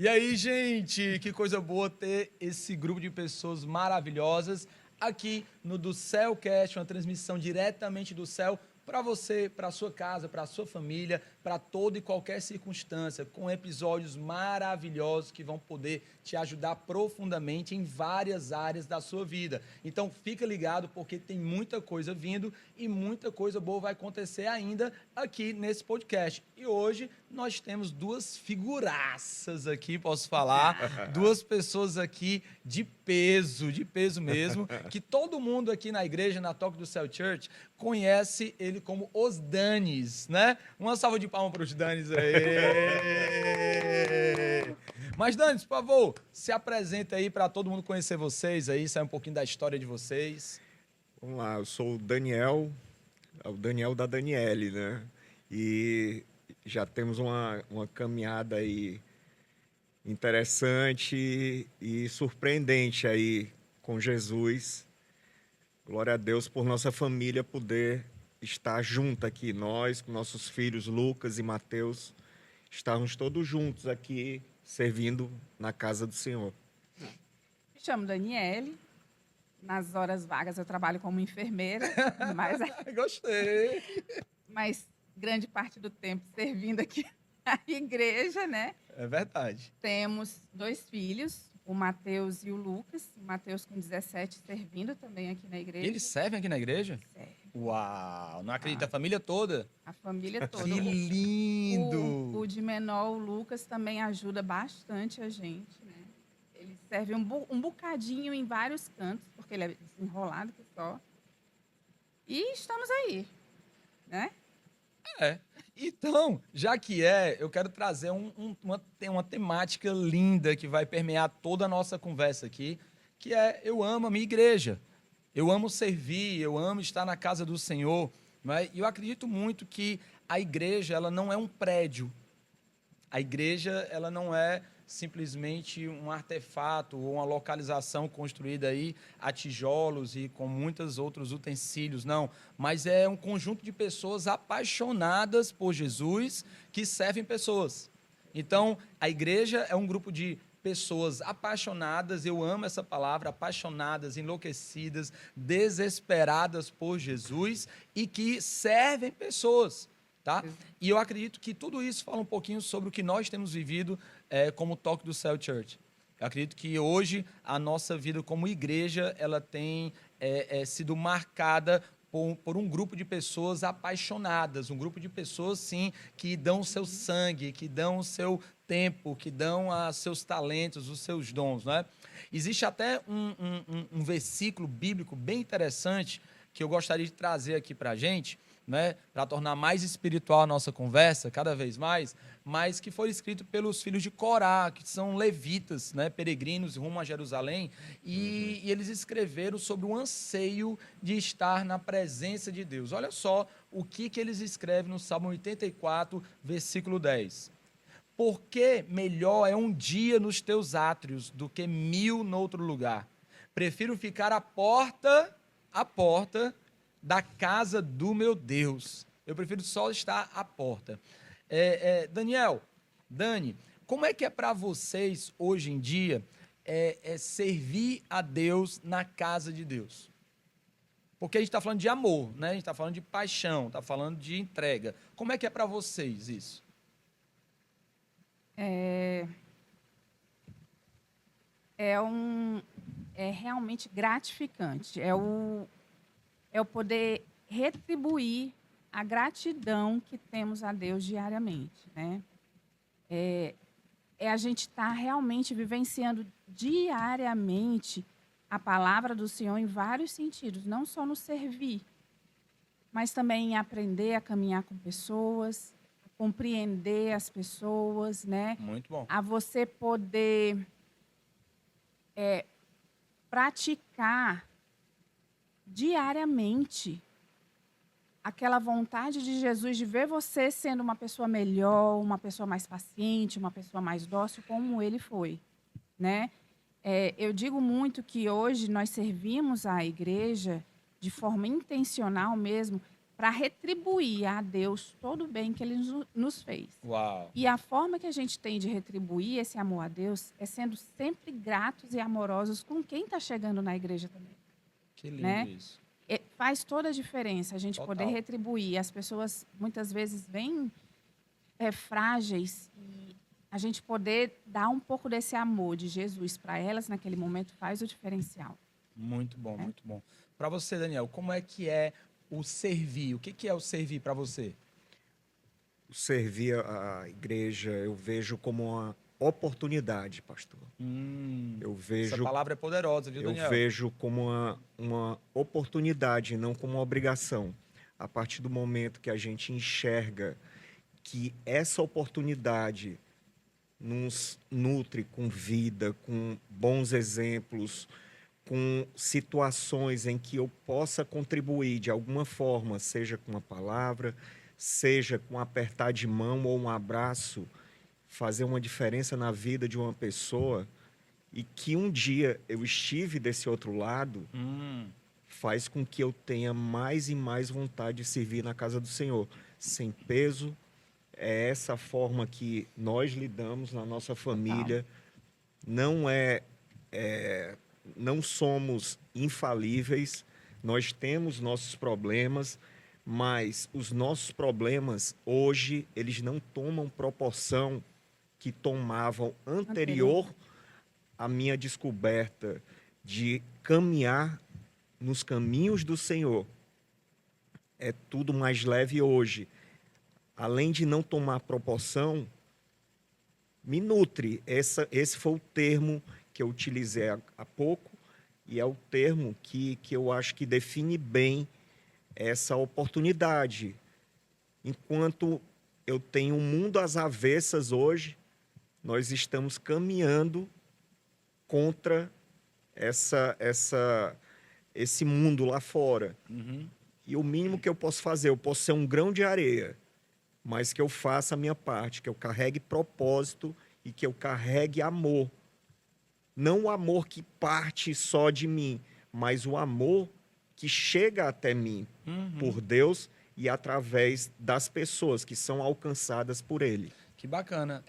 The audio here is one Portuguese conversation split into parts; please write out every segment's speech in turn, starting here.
E aí, gente, que coisa boa ter esse grupo de pessoas maravilhosas aqui no Do Céucast, uma transmissão diretamente do céu para você, para sua casa, para sua família, para toda e qualquer circunstância, com episódios maravilhosos que vão poder te ajudar profundamente em várias áreas da sua vida. Então, fica ligado porque tem muita coisa vindo e muita coisa boa vai acontecer ainda aqui nesse podcast. E hoje nós temos duas figuraças aqui, posso falar, duas pessoas aqui de peso mesmo, que todo mundo aqui na igreja, na Toque do Céu Church, conhece ele como os Danis, né? Uma salva de palmas para os Danis aí. Mas, Danis, por favor, se apresenta aí para todo mundo conhecer vocês aí, sair um pouquinho da história de vocês. Vamos lá, eu sou o Daniel da Daniele, né? E já temos uma caminhada aí interessante e surpreendente aí com Jesus. Glória a Deus por nossa família poder estar junto aqui, nós, com nossos filhos Lucas e Mateus, estarmos todos juntos aqui servindo na casa do Senhor. Me chamo Daniele. Nas horas vagas eu trabalho como enfermeira, Gostei. mas grande parte do tempo servindo aqui na igreja, né? É verdade. Temos 2 filhos, o Mateus e o Lucas. O Mateus com 17 servindo também aqui na igreja. Eles servem aqui na igreja? Serve. Uau, não acredito, a família toda? A família toda. Que lindo! O de menor, o Lucas, também ajuda bastante a gente, né? Ele serve um bocadinho em vários cantos, porque ele é desenrolado que só. E estamos aí, né? É. Então, já que eu quero trazer uma temática linda que vai permear toda a nossa conversa aqui, que é eu amo a minha igreja. Eu amo servir, eu amo estar na casa do Senhor. Né? E eu acredito muito que a igreja ela não é um prédio. A igreja ela não é simplesmente um artefato ou uma localização construída aí a tijolos e com muitos outros utensílios, não. Mas é um conjunto de pessoas apaixonadas por Jesus que servem pessoas. Então, a igreja é um grupo de pessoas apaixonadas, eu amo essa palavra, apaixonadas, enlouquecidas, desesperadas por Jesus e que servem pessoas. Tá? E eu acredito que tudo isso fala um pouquinho sobre o que nós temos vivido como Toque do Céu Church. Eu acredito que hoje a nossa vida como igreja ela tem sido marcada por um grupo de pessoas apaixonadas, um grupo de pessoas, sim, que dão o seu sangue, que dão o seu tempo, que dão seus talentos, os seus dons. Né? Existe até um versículo bíblico bem interessante que eu gostaria de trazer aqui para a gente, né, para tornar mais espiritual a nossa conversa, cada vez mais, mas que foi escrito pelos filhos de Corá, que são levitas, né, peregrinos rumo a Jerusalém, e eles escreveram sobre o anseio de estar na presença de Deus. Olha só o que eles escrevem no Salmo 84, versículo 10. Porque melhor é um dia nos teus átrios do que 1000 noutro lugar. Prefiro ficar à porta da casa do meu Deus. Eu prefiro só estar à porta. Dani, como é que é para vocês, hoje em dia, servir a Deus na casa de Deus? Porque a gente está falando de amor, né? A gente está falando de paixão, está falando de entrega. Como é que é para vocês isso? É realmente gratificante. É o poder retribuir a gratidão que temos a Deus diariamente, né? É a gente estar realmente vivenciando diariamente a palavra do Senhor em vários sentidos, não só no servir, mas também em aprender a caminhar com pessoas, a compreender as pessoas, né? Muito bom. A você poder praticar diariamente aquela vontade de Jesus de ver você sendo uma pessoa melhor, uma pessoa mais paciente, uma pessoa mais dócil, como ele foi, né? Eu digo muito que hoje nós servimos a igreja de forma intencional mesmo, para retribuir a Deus todo o bem que Ele nos fez. Uau. E a forma que a gente tem de retribuir esse amor a Deus é sendo sempre gratos e amorosos com quem está chegando na igreja também. Que lindo Né? isso. Faz toda a diferença a gente Total. poder retribuir. As pessoas muitas vezes vêm frágeis e a gente poder dar um pouco desse amor de Jesus para elas naquele momento faz o diferencial. Muito bom, muito bom. Para você, Daniel, como é que é o servir? O que é o servir para você? O servir a igreja eu vejo como uma oportunidade, pastor. Eu Essa vejo, palavra é poderosa, viu, eu Daniel? vejo como uma oportunidade, não como uma obrigação. A partir do momento que a gente enxerga que essa oportunidade nos nutre com vida, com bons exemplos, com situações em que eu possa contribuir de alguma forma, seja com uma palavra, seja com um apertar de mão ou um abraço, fazer uma diferença na vida de uma pessoa, e que um dia eu estive desse outro lado, faz com que eu tenha mais e mais vontade de servir na casa do Senhor, sem peso. É essa forma que nós lidamos na nossa família. Não não somos infalíveis, nós temos nossos problemas, mas os nossos problemas hoje eles não tomam proporção que tomavam anterior à minha descoberta de caminhar nos caminhos do Senhor. É tudo mais leve hoje. Além de não tomar proporção, me nutre. Esse foi o termo que eu utilizei há pouco e é o termo que eu acho que define bem essa oportunidade. Enquanto eu tenho um mundo às avessas hoje, nós estamos caminhando contra esse mundo lá fora. E o mínimo que eu posso fazer, eu posso ser um grão de areia, mas que eu faça a minha parte, que eu carregue propósito e que eu carregue amor. Não o amor que parte só de mim, mas o amor que chega até mim por Deus e através das pessoas que são alcançadas por Ele. Que bacana.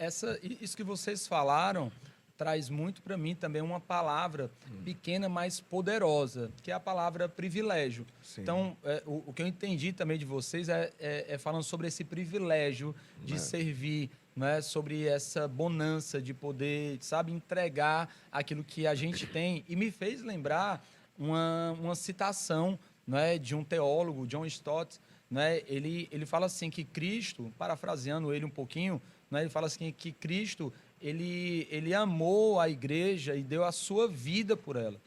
Isso que vocês falaram traz muito para mim também uma palavra pequena, mas poderosa, que é a palavra privilégio. Sim. Então, o que eu entendi também de vocês é falando sobre esse privilégio de servir, né? Sobre essa bonança de poder, sabe, entregar aquilo que a gente tem. E me fez lembrar uma citação, né, de um teólogo, John Stott, né? Ele fala assim que Cristo, parafraseando ele um pouquinho, né, ele fala assim que Cristo ele amou a igreja e deu a sua vida por ela.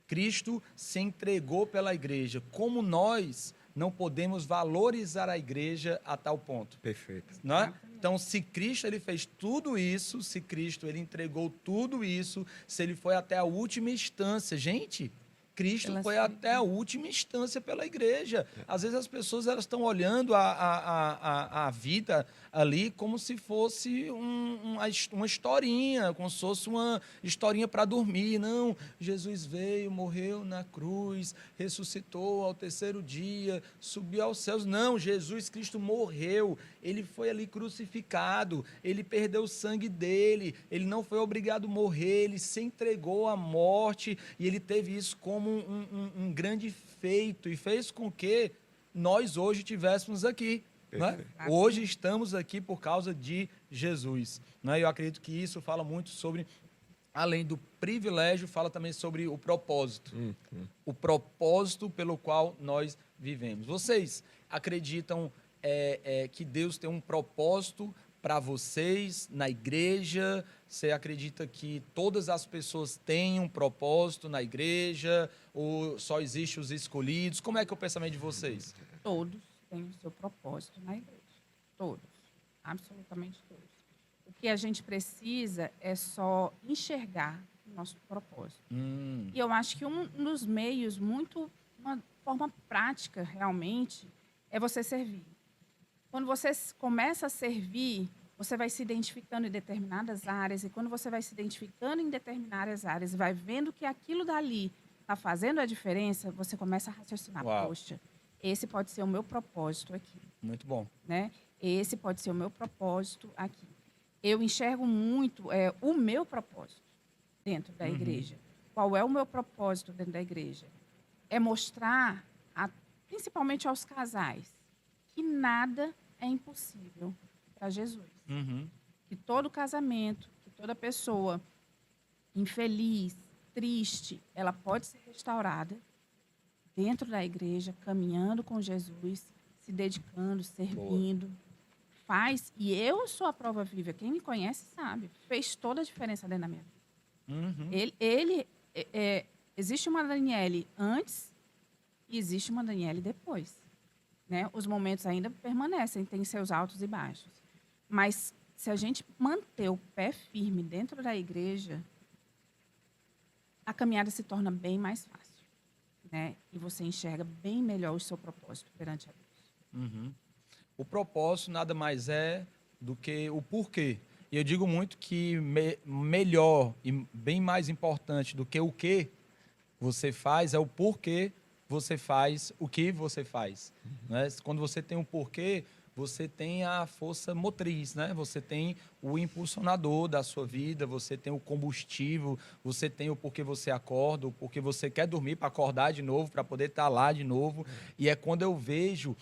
Cristo se entregou pela igreja. Como nós não podemos valorizar a igreja a tal ponto? Perfeito. Não é? Então, se Cristo ele fez tudo isso, se Cristo ele entregou tudo isso, se ele foi até a última instância, gente, Cristo foi até a última instância pela igreja. Às vezes as pessoas elas estão olhando a vida ali como se fosse uma historinha, como se fosse uma historinha para dormir. Não, Jesus veio, morreu na cruz, ressuscitou ao terceiro dia, subiu aos céus. Não, Jesus Cristo morreu, ele foi ali crucificado, ele perdeu o sangue dele, ele não foi obrigado a morrer, ele se entregou à morte e ele teve isso como um grande feito e fez com que nós hoje estivéssemos aqui. Né? Hoje estamos aqui por causa de Jesus. Né? Eu acredito que isso fala muito sobre, além do privilégio, fala também sobre o propósito. O propósito pelo qual nós vivemos. Vocês acreditam que Deus tem um propósito para vocês na igreja? Você acredita que todas as pessoas têm um propósito na igreja? Ou só existem os escolhidos? Como é que é o pensamento de vocês? Todos têm o seu propósito na igreja. Todos. Absolutamente todos. O que a gente precisa é só enxergar o nosso propósito. E eu acho que um dos meios, uma forma prática realmente, é você servir. Quando você começa a servir, você vai se identificando em determinadas áreas, e quando você vai se identificando em determinadas áreas, vai vendo que aquilo dali está fazendo a diferença, você começa a raciocinar, Uau. poxa, esse pode ser o meu propósito aqui, Muito bom. né? Esse pode ser o meu propósito aqui. Eu enxergo muito o meu propósito dentro da igreja. Qual é o meu propósito dentro da igreja? É mostrar, principalmente aos casais, que nada é impossível para Jesus. Uhum. Que todo casamento, que toda pessoa infeliz, triste, ela pode ser restaurada dentro da igreja, caminhando com Jesus, se dedicando, servindo. Faz, e eu sou a prova viva. Quem me conhece sabe, fez toda a diferença dentro da minha vida. Uhum. Existe uma Daniele antes e existe uma Daniele depois. Né? Os momentos ainda permanecem, têm seus altos e baixos. Mas se a gente manter o pé firme dentro da igreja, a caminhada se torna bem mais fácil. Né? E você enxerga bem melhor o seu propósito perante a Deus. Uhum. O propósito nada mais é do que o porquê. E eu digo muito que melhor e bem mais importante do que o que você faz é o porquê você faz o que você faz. Né? Quando você tem um porquê, você tem a força motriz, né? Você tem o impulsionador da sua vida, você tem o combustível, você tem o porquê você acorda, o porquê você quer dormir para acordar de novo, para poder estar lá de novo. E é quando eu vejo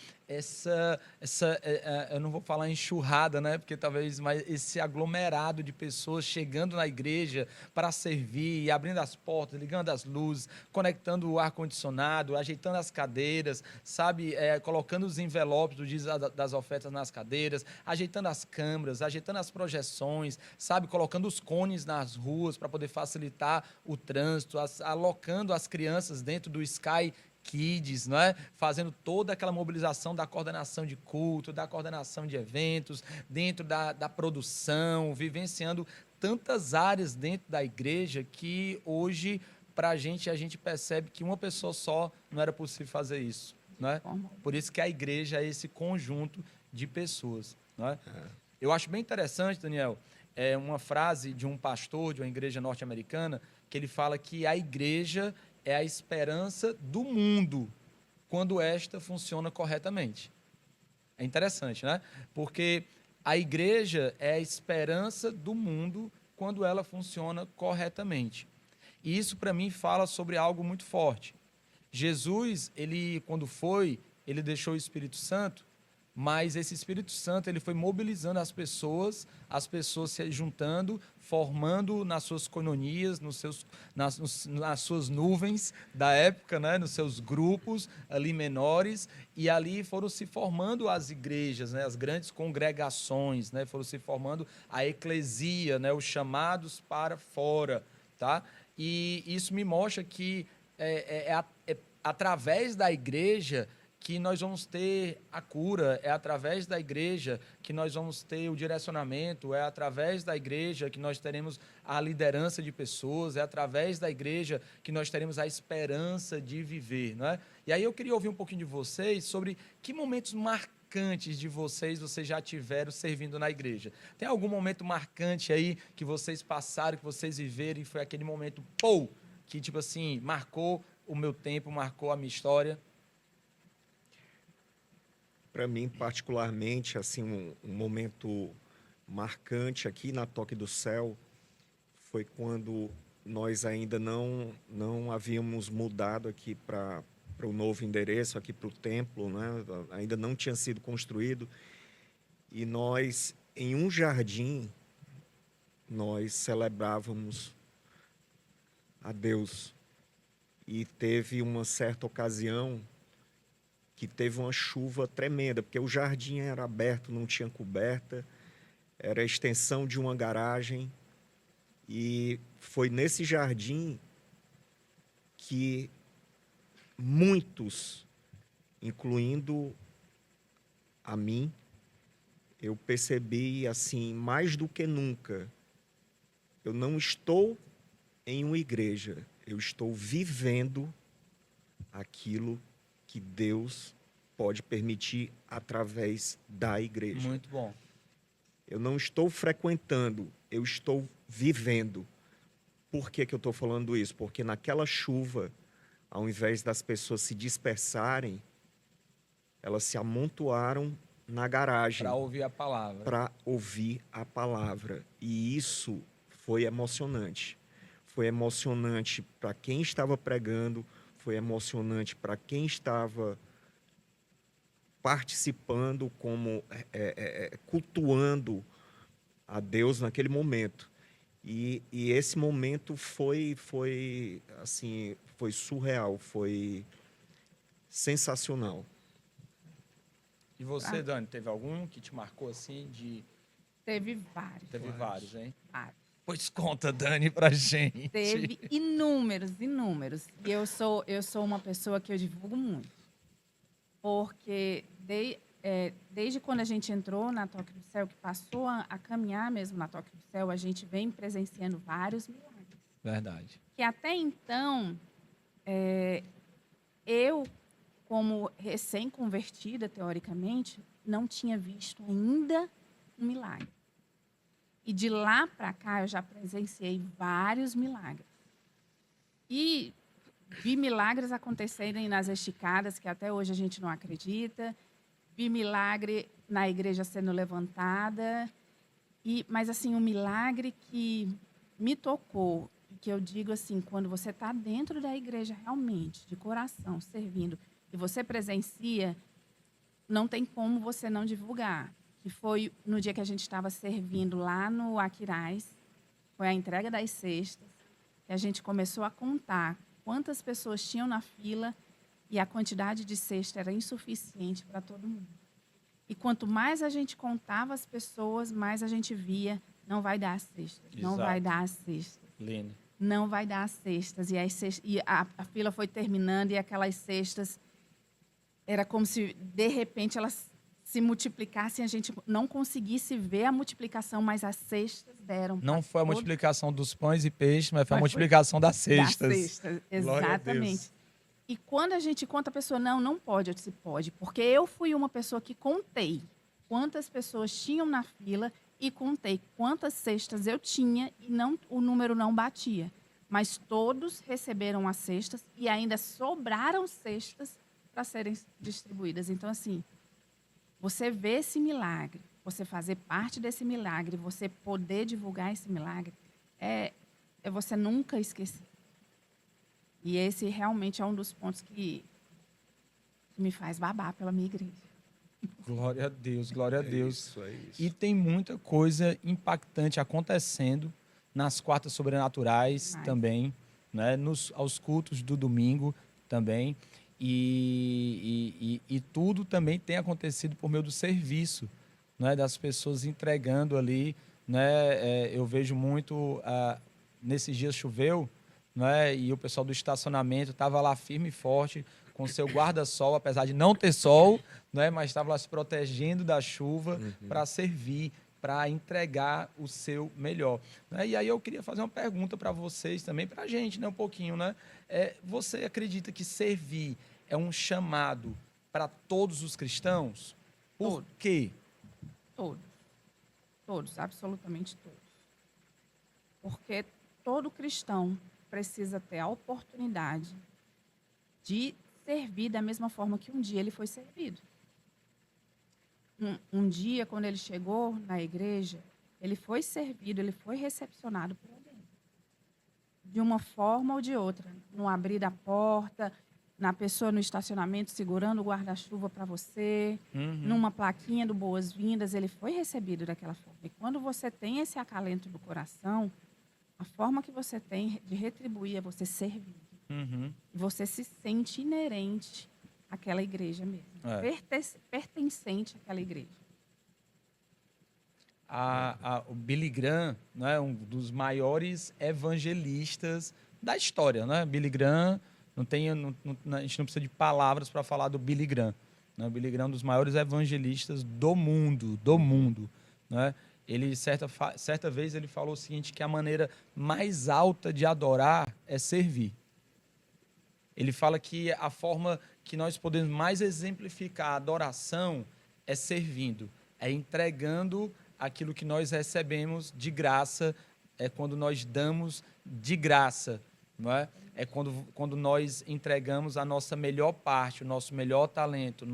eu não vou falar enxurrada, né? Porque talvez, mas esse aglomerado de pessoas chegando na igreja para servir, abrindo as portas, ligando as luzes, conectando o ar-condicionado, ajeitando as cadeiras, sabe? Colocando os envelopes do dízimo das ofertas nas cadeiras, ajeitando as câmeras, ajeitando as projeções, sabe? Colocando os cones nas ruas para poder facilitar o trânsito, alocando as crianças dentro do Sky Kids, não é? Fazendo toda aquela mobilização da coordenação de culto, da coordenação de eventos, dentro da produção, vivenciando tantas áreas dentro da igreja que hoje, para a gente percebe que uma pessoa só não era possível fazer isso. Não é? Por isso que a igreja é esse conjunto de pessoas. Não é? Eu acho bem interessante, Daniel, uma frase de um pastor de uma igreja norte-americana, que ele fala que a igreja é a esperança do mundo quando esta funciona corretamente. É interessante, né? Porque a igreja é a esperança do mundo quando ela funciona corretamente. E isso, para mim, fala sobre algo muito forte. Jesus, ele, quando foi, ele deixou o Espírito Santo, mas esse Espírito Santo ele foi mobilizando as pessoas se juntando, formando nas suas coinonias, nas suas nuvens da época, né? Nos seus grupos ali menores, e ali foram se formando as igrejas, né? As grandes congregações, né? Foram se formando a eclesia, né? Os chamados para fora, tá? E isso me mostra que através da igreja que nós vamos ter a cura, é através da igreja que nós vamos ter o direcionamento, é através da igreja que nós teremos a liderança de pessoas, é através da igreja que nós teremos a esperança de viver, não é? E aí eu queria ouvir um pouquinho de vocês sobre que momentos marcantes de vocês já tiveram servindo na igreja. Tem algum momento marcante aí que vocês passaram, que vocês viveram e foi aquele momento, pô, que tipo assim, marcou o meu tempo, marcou a minha história? Para mim, particularmente, assim, um momento marcante aqui na Toque do Céu foi quando nós ainda não havíamos mudado aqui para o novo endereço, aqui para o templo, né? Ainda não tinha sido construído. E nós, em um jardim, nós celebrávamos a Deus. E teve uma certa ocasião que teve uma chuva tremenda, porque o jardim era aberto, não tinha coberta, era a extensão de uma garagem, e foi nesse jardim que muitos, incluindo a mim, eu percebi assim, mais do que nunca, eu não estou em uma igreja, eu estou vivendo aquilo que Deus pode permitir através da igreja. Muito bom. Eu não estou frequentando, eu estou vivendo. Por que eu estou falando isso? Porque naquela chuva, ao invés das pessoas se dispersarem, elas se amontoaram na garagem Para ouvir a palavra. para ouvir a palavra. E isso foi emocionante. Foi emocionante para quem estava pregando, foi emocionante para quem estava participando, como cultuando a Deus naquele momento. E esse momento foi assim, foi surreal, foi sensacional. E você, Dani, teve algum que te marcou assim de... Teve vários. Teve vários, hein? Vários. Pois conta, Dani, pra gente. Teve inúmeros, inúmeros. E eu sou uma pessoa que eu divulgo muito. Porque desde quando a gente entrou na Toque do Céu, que passou a caminhar mesmo na Toque do Céu, a gente vem presenciando vários milagres. Verdade. Que até então, eu, como recém-convertida, teoricamente, não tinha visto ainda um milagre. E de lá para cá, eu já presenciei vários milagres. E vi milagres acontecerem nas esticadas, que até hoje a gente não acredita. Vi milagre na igreja sendo levantada. Mas, assim, um milagre que me tocou, que eu digo assim, quando você está dentro da igreja realmente, de coração, servindo, e você presencia, não tem como você não divulgar. Que foi no dia que a gente estava servindo lá no Aquiraz, foi a entrega das cestas, que a gente começou a contar quantas pessoas tinham na fila e a quantidade de cesta era insuficiente para todo mundo. E quanto mais a gente contava as pessoas, mais a gente via, não vai dar as cestas, não Exato. vai dar as cestas. Lene. Não vai dar as cestas. E a fila foi terminando e aquelas cestas, era como se, de repente, elas se multiplicassem, a gente não conseguisse ver a multiplicação, mas as cestas deram. Não foi a todo... multiplicação dos pães e peixes, mas foi a Mas multiplicação das cestas. Das cestas, Glória a Deus. exatamente. E quando a gente conta, a pessoa, não pode, eu disse, pode, porque eu fui uma pessoa que contei quantas pessoas tinham na fila e contei quantas cestas eu tinha e o número não batia. Mas todos receberam as cestas e ainda sobraram cestas para serem distribuídas. Então, assim, você vê esse milagre, você fazer parte desse milagre, você poder divulgar esse milagre, é você nunca esquecer. E esse realmente é um dos pontos que me faz babar pela minha igreja. Glória a Deus, glória a Deus. É isso. E tem muita coisa impactante acontecendo nas quartas sobrenaturais também, né? Aos cultos do domingo também. E tudo também tem acontecido por meio do serviço, né? Das pessoas entregando ali. Né? Eu vejo muito, nesses dias choveu, né? E o pessoal do estacionamento estava lá firme e forte, com seu guarda-sol, apesar de não ter sol, né? Mas estava lá se protegendo da chuva para servir, para entregar o seu melhor. Né? E aí eu queria fazer uma pergunta para vocês também, para a gente, né? Um pouquinho, né? Você acredita que servir é um chamado para todos os cristãos? Por quê? Todos. Todos, absolutamente todos. Porque todo cristão precisa ter a oportunidade de servir da mesma forma que um dia ele foi servido. Um dia, quando ele chegou na igreja, ele foi servido, ele foi recepcionado por alguém. De uma forma ou de outra. No abrir da porta, na pessoa no estacionamento segurando o guarda-chuva para você, numa plaquinha do boas-vindas, ele foi recebido daquela forma. E quando você tem esse acalento do coração, a forma que você tem de retribuir é você servir. Você se sente inerente àquela igreja mesmo. Pertencente àquela igreja. O Billy Graham, né, um dos maiores evangelistas da história. Né? Billy Graham, a gente não precisa de palavras para falar do Billy Graham. Né? O Billy Graham é um dos maiores evangelistas do mundo. Né? Ele, certa vez, ele falou o seguinte, que a maneira mais alta de adorar é servir. Ele fala que a forma que nós podemos mais exemplificar a adoração é servindo, é entregando aquilo que nós recebemos de graça, é quando nós damos de graça. não é? É quando nós entregamos a nossa melhor parte, o nosso melhor talento,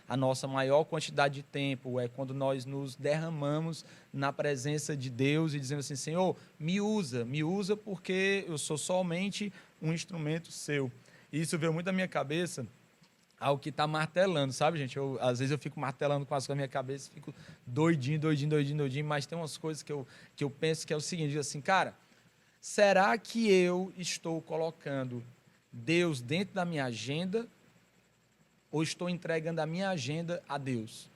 a nossa maior quantidade de tempo. É quando nós nos derramamos na presença de Deus e dizemos assim, Senhor, me usa porque eu sou somente um instrumento seu. E isso veio muito à minha cabeça, algo que está martelando, sabe, gente? Às vezes eu fico martelando com as coisas na minha cabeça, fico doidinho, mas tem umas coisas que eu penso que é o seguinte, assim, cara, será que eu estou colocando Deus dentro da minha agenda ou estou entregando a minha agenda a Deus?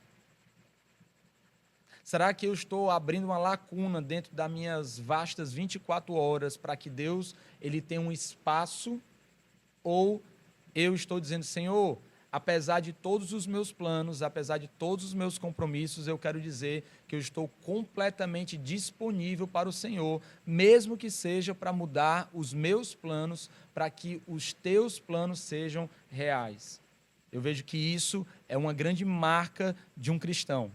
Será que eu estou abrindo uma lacuna dentro das minhas vastas 24 horas para que Deus ele tenha um espaço? Ou eu estou dizendo, Senhor, apesar de todos os meus planos, apesar de todos os meus compromissos, eu quero dizer que eu estou completamente disponível para o Senhor, mesmo que seja para mudar os meus planos, para que os teus planos sejam reais. Eu vejo que isso é uma grande marca de um cristão.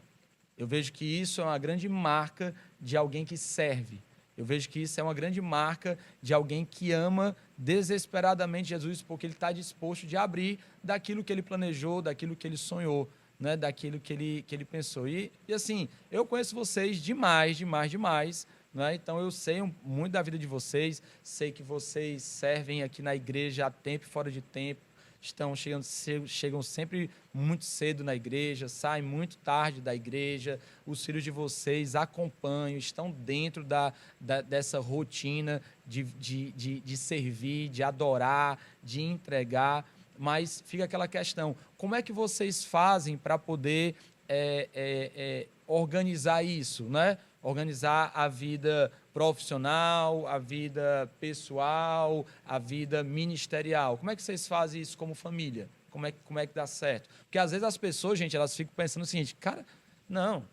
Eu vejo que isso é uma grande marca de alguém que serve. Eu vejo que isso é uma grande marca de alguém que ama desesperadamente Jesus, porque ele está disposto de abrir daquilo que ele planejou, daquilo que ele sonhou, né? Daquilo que ele pensou. E assim, eu conheço vocês demais, né? Então eu sei muito da vida de vocês, sei que vocês servem aqui na igreja a tempo e fora de tempo, chegam sempre muito cedo na igreja, saem muito tarde da igreja, os filhos de vocês acompanham, estão dentro dessa rotina de servir, de adorar, de entregar, mas fica aquela questão, como é que vocês fazem para poder organizar isso, né? Organizar a vida profissional, a vida pessoal, a vida ministerial. Como é que vocês fazem isso como família? Como é que dá certo? Porque às vezes as pessoas, gente, elas ficam pensando o seguinte, cara, não,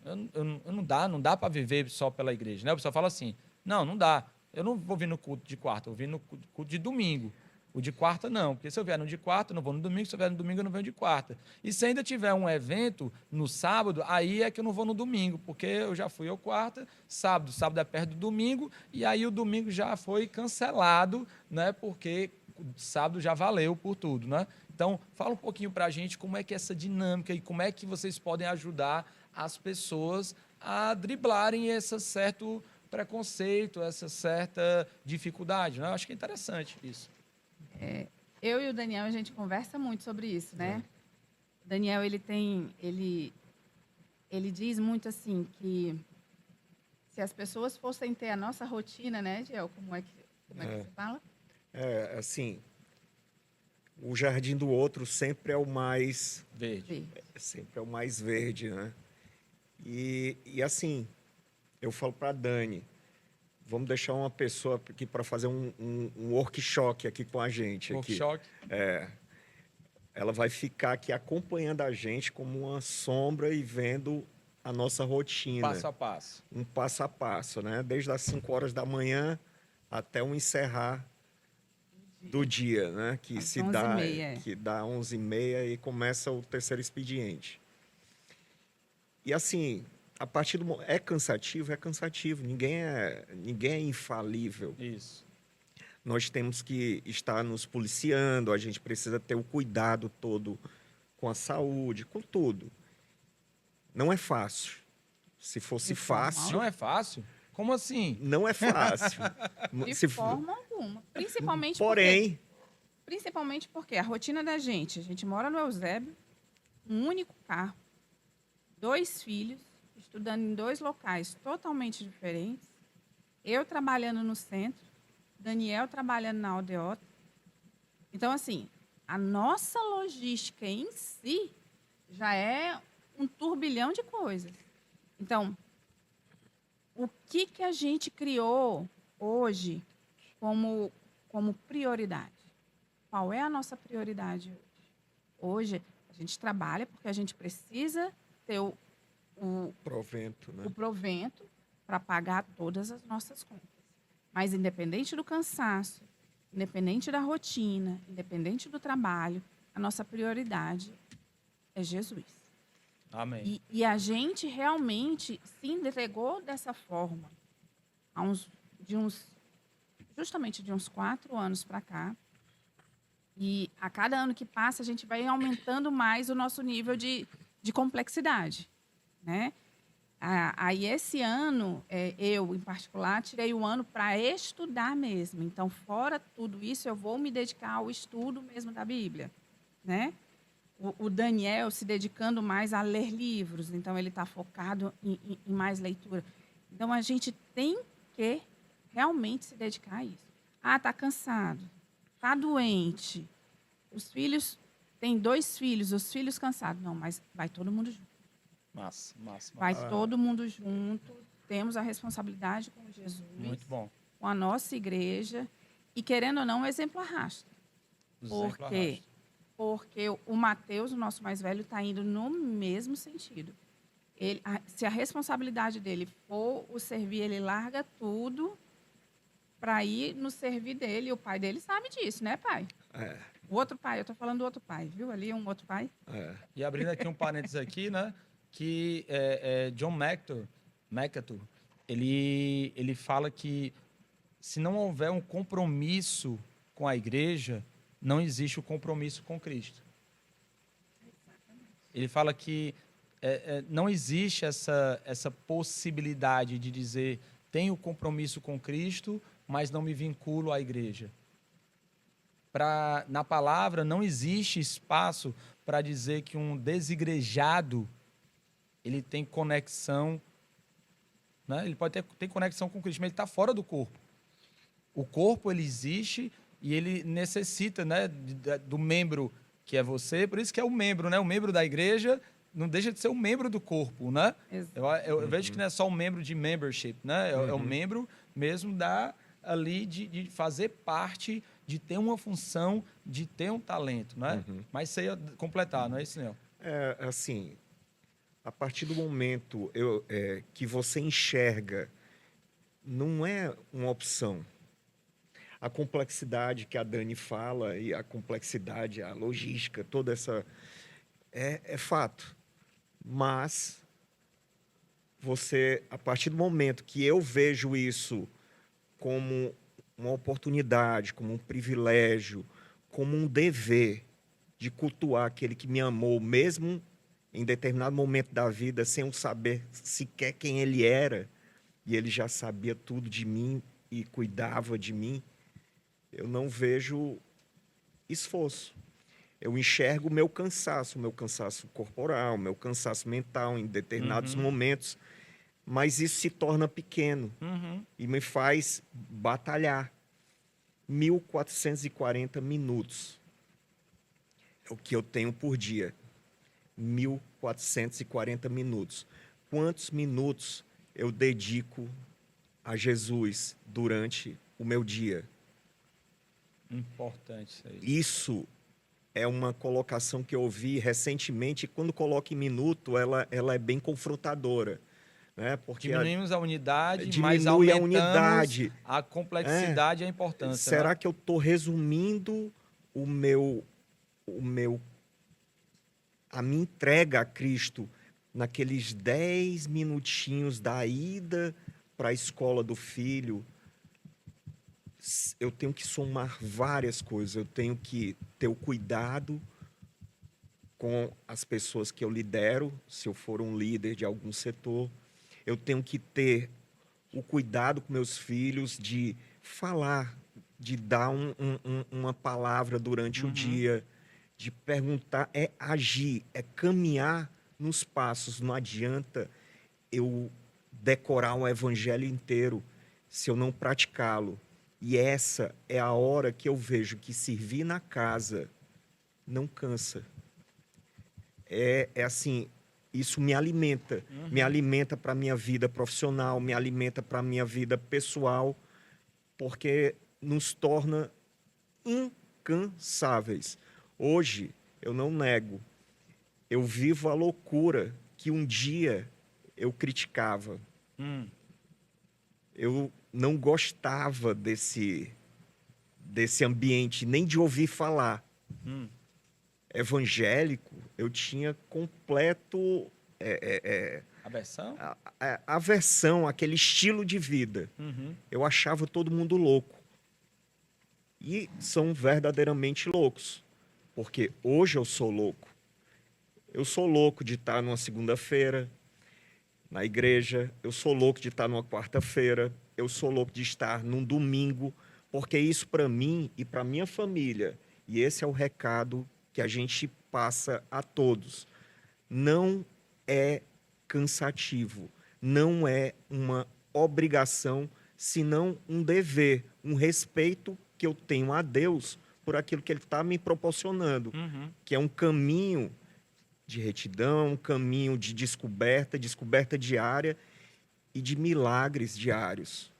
não dá para viver só pela igreja, né? O pessoal fala assim, não dá. Eu não vou vir no culto de quarta, eu vou vir no culto de domingo. O de quarta não, porque se eu vier no de quarta, eu não vou no domingo, se eu vier no domingo, eu não venho de quarta. E se ainda tiver um evento no sábado, aí é que eu não vou no domingo, porque eu já fui ao quarta, sábado é perto do domingo, e aí o domingo já foi cancelado, né, porque o sábado já valeu por tudo, né? Então, fala um pouquinho para a gente como é que é essa dinâmica e como é que vocês podem ajudar as pessoas a driblarem esse certo preconceito, essa certa dificuldade, né? Eu acho que é interessante isso. Eu e o Daniel, a gente conversa muito sobre isso, né? O Daniel, ele diz muito assim que se as pessoas fossem ter a nossa rotina, né, Giel? Como é que você fala? Assim, o jardim do outro sempre é o mais Verde. sempre é o mais verde, né? E assim, eu falo para Dani, vamos deixar uma pessoa aqui para fazer um workshop aqui com a gente. Workshop? Ela vai ficar aqui acompanhando a gente como uma sombra e vendo a nossa rotina. Passo a passo. Um passo a passo, né? Desde as 5 horas da manhã até o encerrar do dia, né? Que se dá, que dá 11h30 e começa o terceiro expediente. E assim, a partir do é cansativo, ninguém é infalível. Isso. Nós temos que estar nos policiando, a gente precisa ter o cuidado todo com a saúde, com tudo. Não é fácil. Se fosse fácil... Não é fácil? Como assim? Não é fácil. De forma alguma. Principalmente porque a rotina da gente, a gente mora no Eusébio, um único carro, 2 filhos, estudando em 2 locais totalmente diferentes, eu trabalhando no centro, Daniel trabalhando na aldeota. Então, assim, a nossa logística em si já é um turbilhão de coisas. Então, o que a gente criou hoje como prioridade? Qual é a nossa prioridade hoje? Hoje, a gente trabalha porque a gente precisa ter o provento, né? O provento para pagar todas as nossas contas. Mas, independente do cansaço, independente da rotina, independente do trabalho, a nossa prioridade é Jesus. Amém. E a gente realmente se entregou dessa forma. De uns justamente de uns 4 anos para cá. E a cada ano que passa, a gente vai aumentando mais o nosso nível de complexidade, né? Aí, esse ano, eu, em particular, tirei o ano para estudar mesmo. Então, fora tudo isso, eu vou me dedicar ao estudo mesmo da Bíblia, né? O Daniel se dedicando mais a ler livros, então ele está focado em mais leitura. Então, a gente tem que realmente se dedicar a isso. Ah, está cansado, está doente. Os filhos, tem 2 filhos, os filhos cansados. Não, mas vai todo mundo junto. Massa, massa, Vai massa. todo mundo junto. Temos a responsabilidade com Jesus, Muito bom. com a nossa igreja. E, querendo ou não, o exemplo arrasta. Exemplo Por quê? arrasta. Porque o Mateus, o nosso mais velho, está indo no mesmo sentido. Se a responsabilidade dele for o servir, ele larga tudo para ir no servir dele. E o pai dele sabe disso, né, pai? É, O outro pai, eu estou falando do outro pai, viu? Ali um outro pai. é. E abrindo aqui um parênteses aqui, né? Que John MacArthur, ele fala que se não houver um compromisso com a igreja, não existe o compromisso com Cristo. Ele fala que não existe essa possibilidade de dizer tenho compromisso com Cristo, mas não me vinculo à igreja. Na palavra não existe espaço para dizer que um desigrejado ele tem conexão, né? Ele pode ter conexão com Cristo, mas ele está fora do corpo. O corpo ele existe e ele necessita, né, do membro que é você, por isso que é o membro, né? O membro da igreja não deixa de ser um membro do corpo, né? Eu vejo que não é só um membro de membership, né? É um membro mesmo ali de fazer parte, de ter uma função, de ter um talento, né? Mas isso aí é completar, não é isso, Nel? É, assim, a partir do momento que você enxerga, não é uma opção. A complexidade que a Dani fala e a complexidade, a logística, toda essa é fato. Mas você, a partir do momento que eu vejo isso como uma oportunidade, como um privilégio, como um dever de cultuar aquele que me amou, mesmo em determinado momento da vida, sem eu saber sequer quem ele era, e ele já sabia tudo de mim e cuidava de mim, eu não vejo esforço. Eu enxergo o meu cansaço corporal, o meu cansaço mental em determinados momentos, mas isso se torna pequeno e me faz batalhar. 1.440 minutos é o que eu tenho por dia. 1.440 minutos. Quantos minutos eu dedico a Jesus durante o meu dia? Importante isso aí. Isso é uma colocação que eu ouvi recentemente, e quando coloca em minuto, ela é bem confrontadora. Né? Porque Diminuímos a unidade, mas diminui a aumentamos unidade. a complexidade e a importância. Será né? que eu estou resumindo a minha entrega a Cristo naqueles 10 minutinhos da ida para a escola do filho? Eu tenho que somar várias coisas. Eu tenho que ter o cuidado com as pessoas que eu lidero, se eu for um líder de algum setor. Eu tenho que ter o cuidado com meus filhos de falar, de dar uma palavra durante o dia, de perguntar, é agir, é caminhar nos passos. Não adianta eu decorar um evangelho inteiro se eu não praticá-lo. E essa é a hora que eu vejo que servir na casa não cansa. É assim, isso me alimenta. Me alimenta para a minha vida profissional, me alimenta para a minha vida pessoal, porque nos torna incansáveis. Hoje, eu não nego, eu vivo a loucura que um dia eu criticava. Eu não gostava desse ambiente, nem de ouvir falar. Evangélico, eu tinha completo Aversão? aversão àquele estilo de vida. Eu achava todo mundo louco. e são verdadeiramente loucos, porque hoje eu sou louco. Eu sou louco de estar numa segunda-feira na igreja, eu sou louco de estar numa quarta-feira, eu sou louco de estar num domingo, porque isso para mim e para minha família, e esse é o recado que a gente passa a todos, não é cansativo, não é uma obrigação, senão um dever, um respeito que eu tenho a Deus por aquilo que Ele está me proporcionando, que é um caminho de retidão, um caminho de descoberta diária e de milagres diários.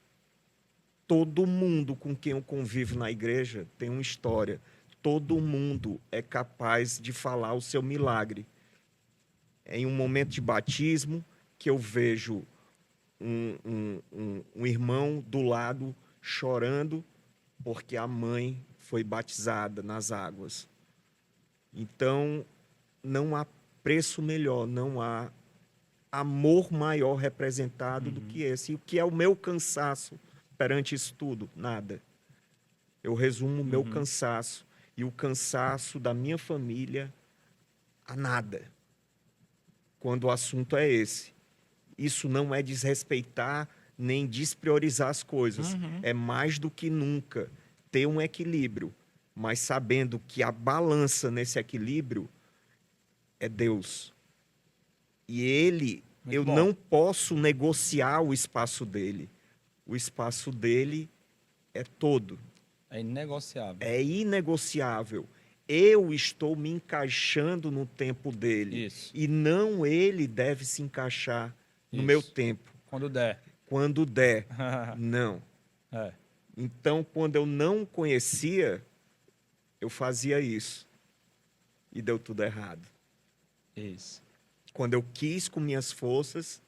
Todo mundo com quem eu convivo na igreja tem uma história. Todo mundo é capaz de falar o seu milagre. É em um momento de batismo que eu vejo um irmão do lado chorando porque a mãe foi batizada nas águas. Então, não há preço melhor, não há amor maior representado do que esse. E o que é o meu cansaço perante isso tudo? Nada. Eu resumo o meu cansaço e o cansaço da minha família a nada. Quando o assunto é esse. Isso não é desrespeitar nem despriorizar as coisas. É mais do que nunca ter um equilíbrio, mas sabendo que a balança nesse equilíbrio é Deus. E Ele, eu não posso negociar o espaço dele. O espaço dele é todo. É inegociável. É inegociável. Eu estou me encaixando no tempo dele. Isso. E não ele deve se encaixar no Isso. meu tempo. Quando der. Quando der. Não. É. Então, quando eu não conhecia, eu fazia isso. E deu tudo errado. Isso. Quando eu quis com minhas forças,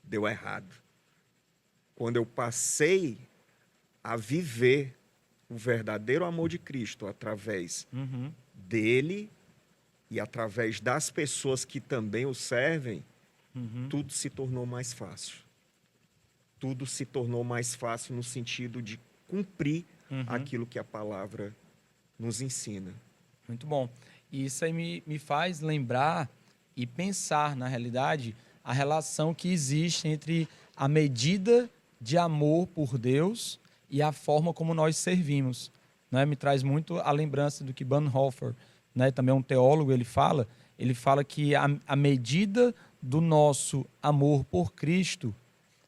deu errado. Quando eu passei a viver o verdadeiro amor de Cristo através dele e através das pessoas que também o servem, tudo se tornou mais fácil. Tudo se tornou mais fácil no sentido de cumprir aquilo que a palavra nos ensina. Muito bom. E isso aí me faz lembrar e pensar, na realidade, a relação que existe entre a medida de amor por Deus e a forma como nós servimos. Né? Me traz muito a lembrança do que Bonhoeffer, né? Também é um teólogo, ele fala que a medida do nosso amor por Cristo,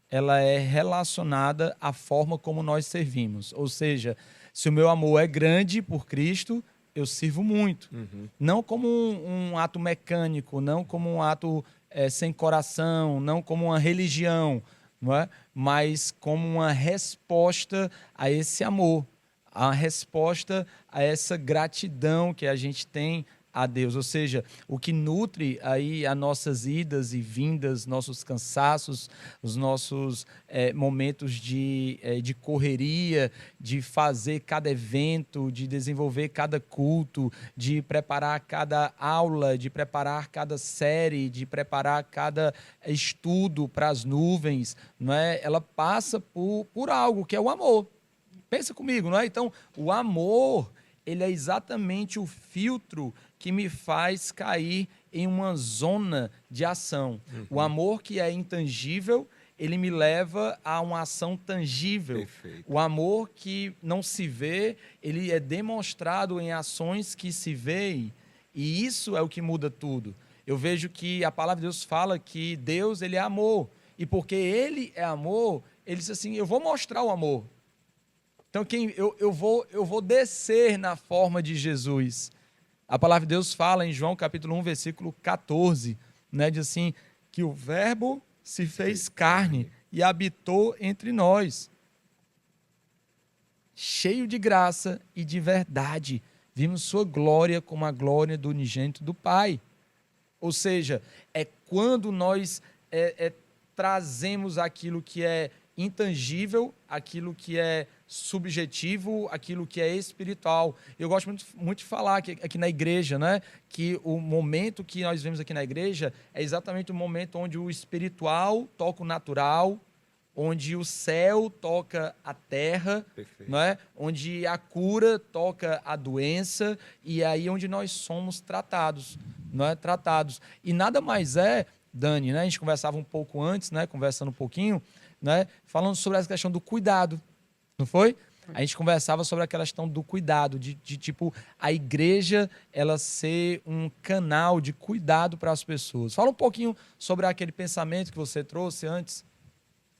ela é relacionada à forma como nós servimos. Ou seja, se o meu amor é grande por Cristo, eu sirvo muito. Não como um ato mecânico, não como um ato sem coração, não como uma religião, não é? Mas como uma resposta a esse amor, a resposta a essa gratidão que a gente tem a Deus. Ou seja, o que nutre aí as nossas idas e vindas, nossos cansaços, os nossos momentos de correria, de fazer cada evento, de desenvolver cada culto, de preparar cada aula, de preparar cada série, de preparar cada estudo para as nuvens, não é? Ela passa por algo que é o amor. Pensa comigo, não é? Então, o amor, ele é exatamente o filtro que me faz cair em uma zona de ação. O amor que é intangível, ele me leva a uma ação tangível. Perfeito. O amor que não se vê, ele é demonstrado em ações que se veem. E isso é o que muda tudo. Eu vejo que a palavra de Deus fala que Deus, ele é amor. E porque ele é amor, ele diz assim, eu vou mostrar o amor. Então, eu vou descer na forma de Jesus. A palavra de Deus fala em João capítulo 1, versículo 14, né, diz assim, que o verbo se fez carne e habitou entre nós, cheio de graça e de verdade. Vimos sua glória como a glória do unigênito do Pai. Ou seja, é quando nós trazemos aquilo que é intangível, aquilo que é subjetivo, aquilo que é espiritual. Eu gosto muito de falar aqui na igreja, né, que o momento que nós vemos aqui na igreja é exatamente o momento onde o espiritual toca o natural, onde o céu toca a terra, Perfeito. não é? Onde a cura toca a doença e é aí onde nós somos tratados, não é? Tratados. E nada mais é, Dani, né? A gente conversava um pouco antes, né? Conversando um pouquinho, né? Falando sobre essa questão do cuidado, não foi? A gente conversava sobre aquela questão do cuidado, de tipo, a igreja ela ser um canal de cuidado para as pessoas. Fala um pouquinho sobre aquele pensamento que você trouxe antes.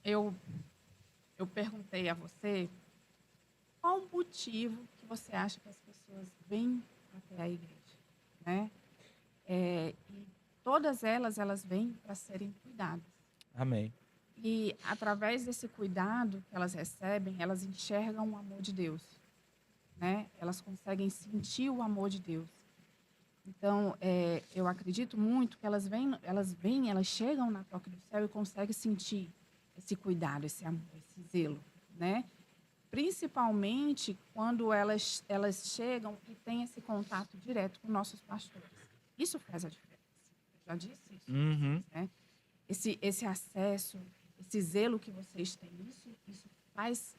Eu, eu perguntei a você qual o motivo que você acha que as pessoas vêm até a igreja, né? E todas elas vêm para serem cuidadas. Amém. E através desse cuidado que elas recebem, elas enxergam o amor de Deus, né? Elas conseguem sentir o amor de Deus. Então, eu acredito muito que elas chegam na toca do céu e conseguem sentir esse cuidado, esse amor, esse zelo, né? Principalmente quando elas chegam e têm esse contato direto com nossos pastores. Isso faz a diferença. Eu já disse isso. Uhum. Né? Esse acesso, esse zelo que vocês têm, isso faz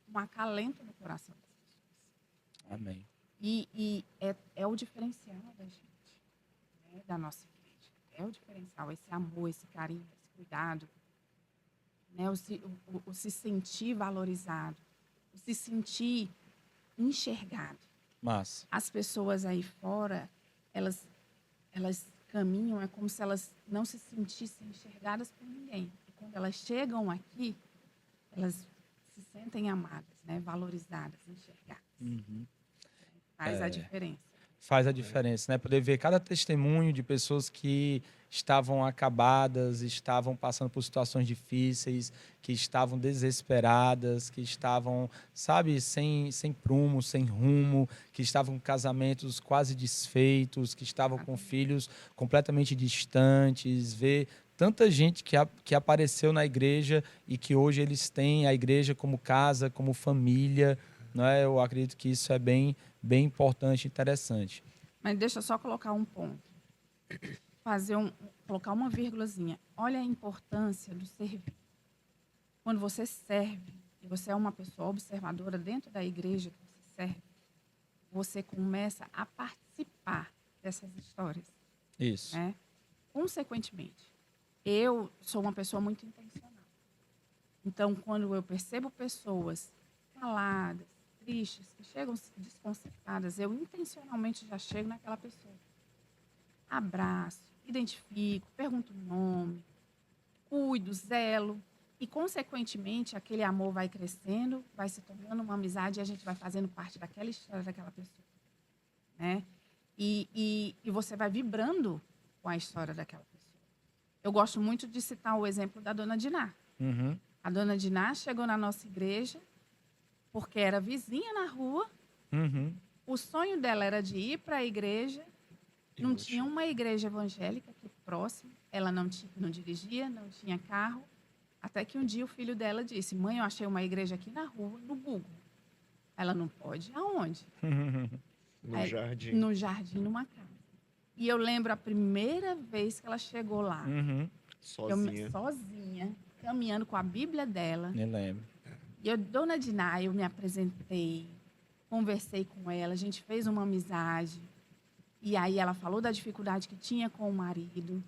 um acalento no coração das pessoas. Amém. E é o diferencial da gente, né? Da nossa igreja. É o diferencial, esse amor, esse carinho, esse cuidado, né? O se sentir valorizado, o se sentir enxergado. Massa. As pessoas aí fora, elas caminham, é como se elas não se sentissem enxergadas por ninguém. E quando elas chegam aqui, elas se sentem amadas, né? Valorizadas, enxergadas. Uhum. Faz a diferença. Faz a diferença, né? Poder ver cada testemunho de pessoas que estavam acabadas, estavam passando por situações difíceis, que estavam desesperadas, que estavam, sabe, sem prumo, sem rumo, que estavam com casamentos quase desfeitos, que estavam com filhos completamente distantes, ver tanta gente que apareceu na igreja e que hoje eles têm a igreja como casa, como família, né? Eu acredito que isso é bem importante e interessante. Mas deixa eu só colocar um ponto. Colocar uma vírgulazinha. Olha a importância do servir. Quando você serve, e você é uma pessoa observadora dentro da igreja que você serve, você começa a participar dessas histórias. Isso. Né? Consequentemente, eu sou uma pessoa muito intencional. Então, quando eu percebo pessoas caladas, tristes, que chegam desconcertadas, eu intencionalmente já chego naquela pessoa. Abraço, identifico, pergunto o nome, cuido, zelo. E, consequentemente, aquele amor vai crescendo, vai se tornando uma amizade e a gente vai fazendo parte daquela história daquela pessoa. Né? E você vai vibrando com a história daquela pessoa. Eu gosto muito de citar o exemplo da dona Diná. Uhum. A dona Diná chegou na nossa igreja porque era vizinha na rua. Uhum. O sonho dela era de ir para a igreja. Não tinha uma igreja evangélica aqui próxima. Ela não dirigia, não tinha carro. Até que um dia o filho dela disse: mãe, eu achei uma igreja aqui na rua, no Google. Ela não pode. Aonde? No jardim. No jardim, numa casa. E eu lembro a primeira vez que ela chegou lá. Uhum. Sozinha. Caminhando com a Bíblia dela. Me lembro. E eu, dona Diná, eu me apresentei, conversei com ela, a gente fez uma amizade. E aí ela falou da dificuldade que tinha com o marido.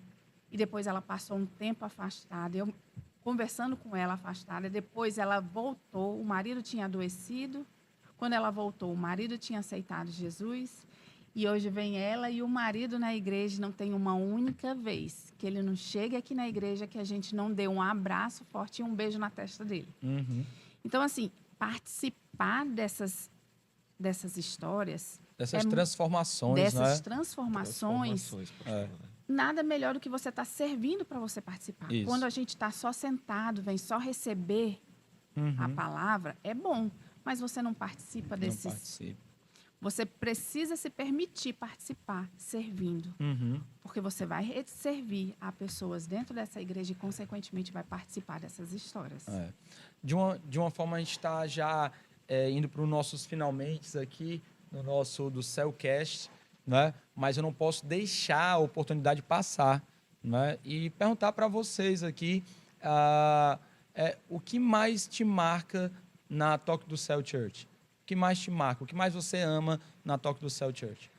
E depois ela passou um tempo afastada. Eu conversando com ela afastada. Depois ela voltou, o marido tinha adoecido. Quando ela voltou, o marido tinha aceitado Jesus. E hoje vem ela e o marido na igreja. Não tem uma única vez que ele não chega aqui na igreja que a gente não dê um abraço forte e um beijo na testa dele. Uhum. Então, assim, participar dessas histórias... Dessas transformações, dessas né? transformações, nada melhor do que você estar servindo para você participar. Isso. Quando a gente está só sentado, vem só receber a palavra, é bom, mas você não participa desses... Não participa. Você precisa se permitir participar servindo, porque você vai servir a pessoas dentro dessa igreja e, consequentemente, vai participar dessas histórias. É. De uma forma, a gente está já indo para os nossos finalmente aqui, no nosso do Cellcast, né? Mas eu não posso deixar a oportunidade passar, né? E perguntar para vocês aqui, o que mais te marca na Toque do Céu Church? O que mais te marca? O que mais você ama na Toque do Céu Church?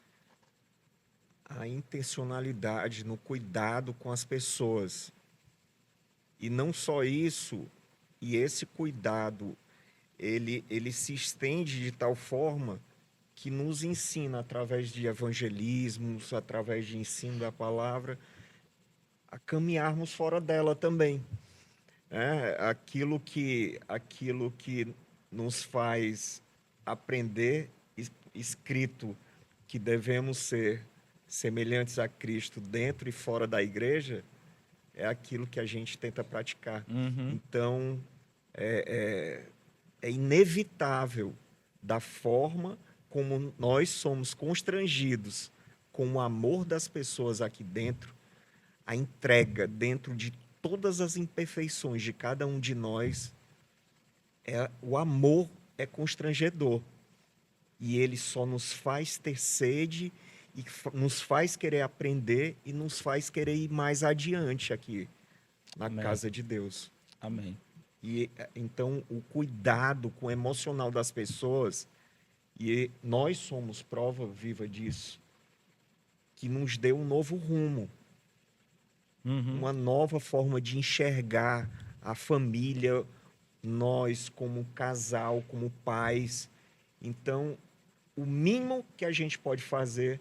A intencionalidade no cuidado com as pessoas. E não só isso, e esse cuidado, ele se estende de tal forma que nos ensina, através de evangelismos, através de ensino da palavra, a caminharmos fora dela também. Aquilo que nos faz aprender, escrito, que devemos ser semelhantes a Cristo dentro e fora da igreja, é aquilo que a gente tenta praticar. Então, é inevitável, da forma como nós somos constrangidos com o amor das pessoas aqui dentro, a entrega dentro de todas as imperfeições de cada um de nós, o amor é constrangedor. E ele só nos faz ter sede e nos faz querer aprender e nos faz querer ir mais adiante aqui na Amém. casa de Deus. Amém. E então o cuidado com o emocional das pessoas, e nós somos prova viva disso, que nos deu um novo rumo, uma nova forma de enxergar a família, nós como casal, como pais. Então, o mínimo que a gente pode fazer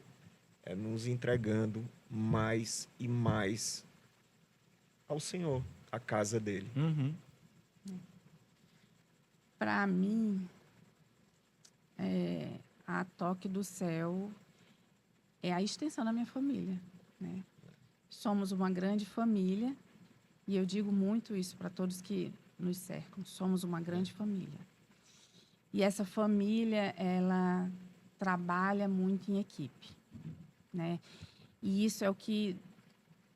é nos entregando mais e mais ao Senhor, à casa dele. Para mim, a Toque do Céu é a extensão da minha família, né? Somos uma grande família, e eu digo muito isso para todos que nos cercam. Somos uma grande família. E essa família, ela trabalha muito em equipe, né? E isso é o que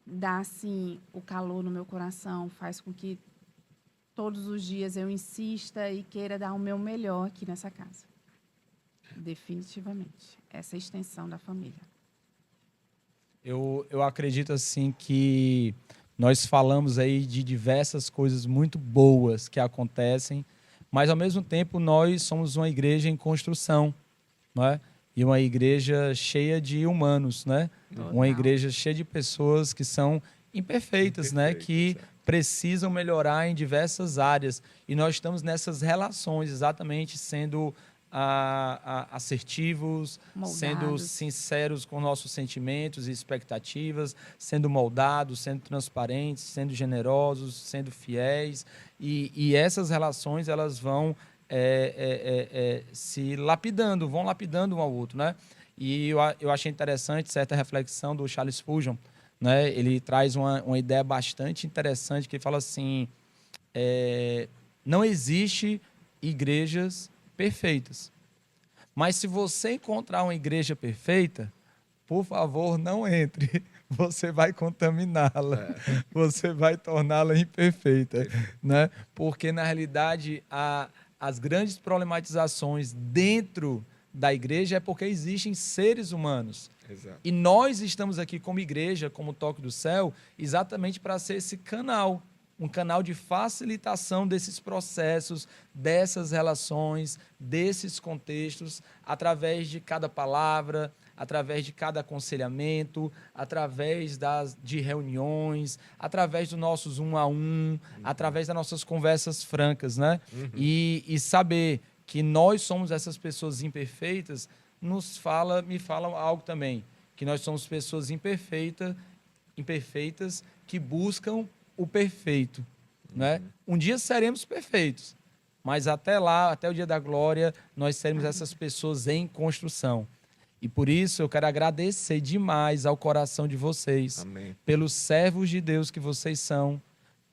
dá, assim, o calor no meu coração, faz com que todos os dias eu insista e queira dar o meu melhor aqui nessa casa. Definitivamente. Essa é a extensão da família. Eu acredito, assim, que nós falamos aí de diversas coisas muito boas que acontecem, mas, ao mesmo tempo, nós somos uma igreja em construção, não é? E uma igreja cheia de humanos, né? Total. Uma igreja cheia de pessoas que são imperfeitas, né? Que precisam melhorar em diversas áreas. E nós estamos nessas relações, exatamente, sendo assertivos, Moldados. sendo sinceros com nossos sentimentos e expectativas, sendo moldados, sendo transparentes, sendo generosos, sendo fiéis. E essas relações, elas vão se lapidando, vão lapidando um ao outro, né? E eu achei interessante certa reflexão do Charles Spurgeon, né? Ele traz uma ideia bastante interessante, que ele fala assim, não existe igrejas perfeitas, mas se você encontrar uma igreja perfeita, por favor, não entre, você vai contaminá-la, você vai torná-la imperfeita, né? Porque, na realidade, as grandes problematizações dentro da igreja é porque existem seres humanos. Exato. E nós estamos aqui como igreja, como Toque do Céu, exatamente para ser esse canal, um canal de facilitação desses processos, dessas relações, desses contextos, através de cada palavra, através de cada aconselhamento, através de reuniões, através dos nossos 1 a 1, através das nossas conversas francas, né? E saber que nós somos essas pessoas imperfeitas me fala algo também, que nós somos pessoas imperfeitas que buscam o perfeito, né? Um dia seremos perfeitos, mas até lá, até o dia da glória, nós seremos essas pessoas em construção. E por isso eu quero agradecer demais ao coração de vocês, Amém. pelos servos de Deus que vocês são,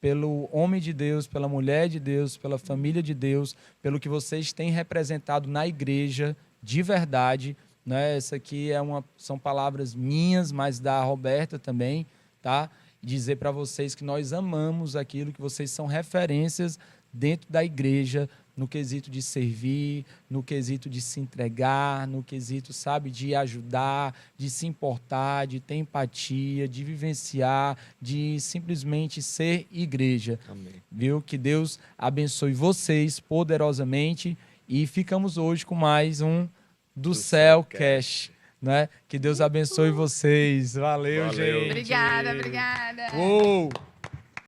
pelo homem de Deus, pela mulher de Deus, pela família de Deus, pelo que vocês têm representado na igreja de verdade, né? Essa aqui são palavras minhas, mas da Roberta também, tá? Dizer para vocês que nós amamos aquilo, que vocês são referências dentro da igreja, no quesito de servir, no quesito de se entregar, no quesito, sabe, de ajudar, de se importar, de ter empatia, de vivenciar, de simplesmente ser igreja. Amém. Viu? Que Deus abençoe vocês poderosamente e ficamos hoje com mais um do Céu Cash, né? Que Deus abençoe vocês. Valeu, Valeu. gente. Obrigada, obrigada. Uou!